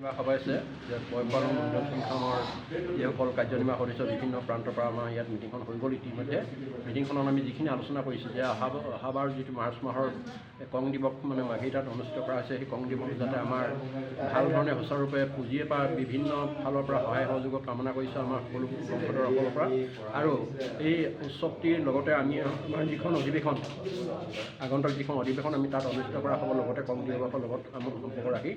সবাই আছে যে পয়পালন উন্নয়ন সংস্থানৰ যিসকল কাৰ্যনিৰ্বাহক সদস্য বিভিন্ন প্ৰান্তৰ পৰা আমাৰ ইয়াত মিটিংখন হৈ গ'ল। ইতিমধ্যে মিটিংখনত আমি যিখিনি আলোচনা কৰিছোঁ যে অহাবাৰ যিটো মাৰ্চ মাহৰ কং দিৱস মানে মাঘেৰিটাত অনুষ্ঠিত কৰা হৈছে, সেই কং দিৱস যাতে আমাৰ ভাল ধৰণে সুচাৰুৰূপে পুঁজিয়ে পৰা বিভিন্ন ফালৰ পৰা সহায় সহযোগ কামনা কৰিছোঁ আমাৰ সকলো বংশধৰসকলৰ পৰা। আৰু এই উৎসৱটিৰ লগতে আমি আমাৰ যিখন অধিৱেশন আগন্তুক যিখন অধিৱেশন আমি তাত অনুষ্ঠিত কৰা হ'ব, লগতে কং দিৱসৰ লগত আমাৰ সম্পৰ্ক ৰাখি।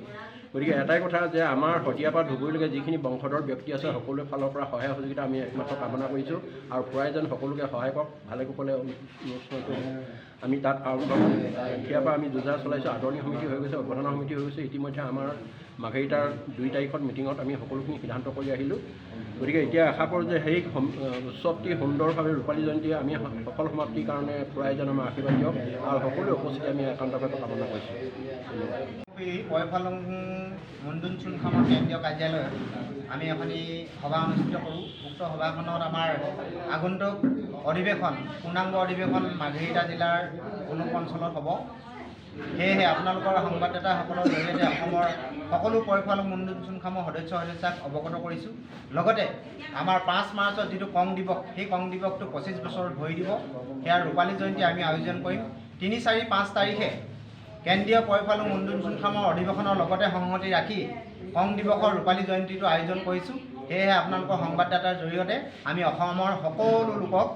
গতিকে এটাই কথা যে আমাৰ শদিয়াৰ পৰা ধুবুৰীলৈকে যিখিনি বংশধৰ ব্যক্তি আছে সকলো ফালৰ পৰা সহায় সহযোগিতা আমি একমাত্ৰ কামনা কৰিছোঁ। আৰু খুৰাই যেন সকলোকে সহায় কৰক, ভালে কুশলে অনুষ্ঠানটো আমি তাত আৰম্ভ এতিয়াৰ পৰা আমি যোজনা চলাইছোঁ। আদৰণি সমিতি হৈ গৈছে, অভ্যৰ্থনা সমিতি হৈ গৈছে। ইতিমধ্যে আমাৰ মাঘেৰিটাৰ 2 তাৰিখত মিটিঙত আমি সকলোখিনি সিদ্ধান্ত কৰি আহিলোঁ। গতিকে এতিয়া আশা কৰোঁ যে সেই উৎসৱটি সুন্দৰভাৱে ৰূপালী জয়ন্তী আমি সফল সমাপ্তিৰ কাৰণে খুৰাই যেন আমাৰ আশীৰ্বাদ দিয়ক আৰু সকলো উপস্থিতি আমি একান্তভাৱে কামনা কৰিছোঁ। পয়পালং মুণ্ডুন চুনখামৰ কেন্দ্ৰীয় কাৰ্যালয়ত আমি এখনি সভা অনুষ্ঠিত কৰোঁ। উক্ত সভাখনত আমাৰ আগন্তুক অধিৱেশন পূৰ্ণাংগ অধিৱেশন মাঘেৰিটা জিলাৰ অনুপ অঞ্চলত হ'ব। সেয়েহে আপোনালোকৰ সংবাদদাতাসকলৰ জৰিয়তে অসমৰ সকলো পয়পালং মুণ্ডুন চুনখামৰ সদস্যাক অৱগত কৰিছোঁ। লগতে আমাৰ 5 মাৰ্চত যিটো কং দিৱস, সেই কং দিৱসটো 25 বছৰত ভৰি দিব। সেয়া ৰূপালী জয়ন্তী আমি আয়োজন কৰিম। 3, 4, 5 তাৰিখে কেন্দ্ৰীয় পয়পালং মুণ্ডুন চুনখামৰ অধিৱেশনৰ লগতে সংহতি ৰাখি কং দিৱসৰ ৰূপালী জয়ন্তীটো আয়োজন কৰিছোঁ। সেয়েহে আপোনালোকৰ সংবাদদাতাৰ জৰিয়তে আমি অসমৰ সকলো লোকক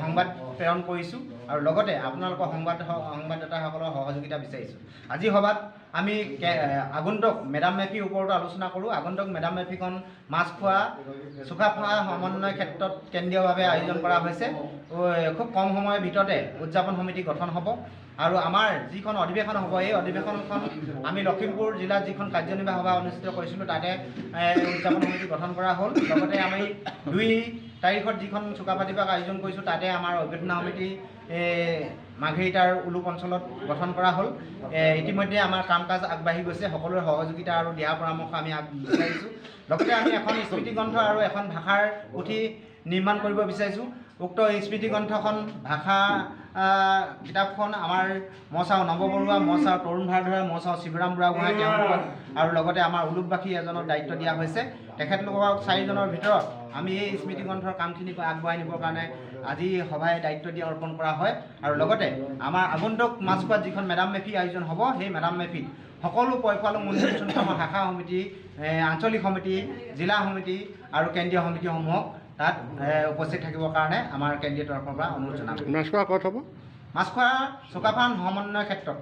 সংবাদ প্ৰেৰণ কৰিছোঁ আৰু লগতে আপোনালোকৰ সংবাদদাতাসকলৰ সহযোগিতা বিচাৰিছোঁ। আজি সভাত আমি আগন্তুক মেডাম মেফিৰ ওপৰতো আলোচনা কৰোঁ। আগন্তুক মেডাম মেফিখন মাছখোৱা চুকাফা সমন্বয় ক্ষেত্ৰত কেন্দ্ৰীয়ভাৱে আয়োজন কৰা হৈছে। খুব কম সময়ৰ ভিতৰতে উদযাপন সমিতি গঠন হ'ব আৰু আমাৰ যিখন অধিৱেশন হ'ব, এই অধিৱেশনখন আমি লখিমপুৰ জিলাত যিখন কাৰ্যনিৰ্বাহী সভা অনুষ্ঠিত কৰিছিলোঁ তাতে উদযাপন সমিতি গঠন কৰা হ'ল। লগতে আমি 2 তাৰিখত যিখন চুকাফা দিৱস আয়োজন কৰিছোঁ তাতে আমাৰ অভ্যৰ্থনা সমিতি মাঘেৰিটাৰ উলুপ অঞ্চলত গঠন কৰা হ'ল। ইতিমধ্যে আমাৰ কাম কাজ আগবাঢ়ি গৈছে। সকলোৰে সহযোগিতা আৰু দিহা পৰামৰ্শ আমি বিচাৰিছোঁ। লগতে আমি এখন স্মৃতিগ্ৰন্থ আৰু এখন ভাষাৰ পুথি নিৰ্মাণ কৰিব বিচাৰিছোঁ। উক্ত স্মৃতিগ্ৰন্থখন ভাষা কিতাপখন আমাৰ মচাও নৱ বৰুৱা, মচাও তৰুণ ভাৰধৰা, মচাও শিৱৰাম বুঢ়াগোহাঁই তেওঁলোকক আৰু লগতে আমাৰ উলুপবাসী এজনক দায়িত্ব দিয়া হৈছে। তেখেতলোকক 4জনৰ ভিতৰত আমি এই স্মৃতিগ্ৰন্থৰ কামখিনি আগবঢ়াই নিবৰ কাৰণে আজি সভাই দায়িত্ব দিয়া অৰ্পণ কৰা হয়। আৰু লগতে আমাৰ আগন্তুক মাছখোৱাত যিখন মেডাম মেফি আয়োজন হ'ব, সেই মেডাম মেফিত সকলো পয়পালং মুণ্ডুন চুনখামৰ শাখা সমিতি, আঞ্চলিক সমিতি, জিলা সমিতি আৰু কেন্দ্ৰীয় সমিতিসমূহক তাত উপস্থিত থাকিবৰ কাৰণে আমাৰ কেন্দ্ৰীয় তৰফৰ পৰা অনুৰোধ জনালোঁ। মাছখোৱা ক'ত হ'ব? মাছখোৱা চুকাফা সমন্বয় ক্ষেত্ৰত।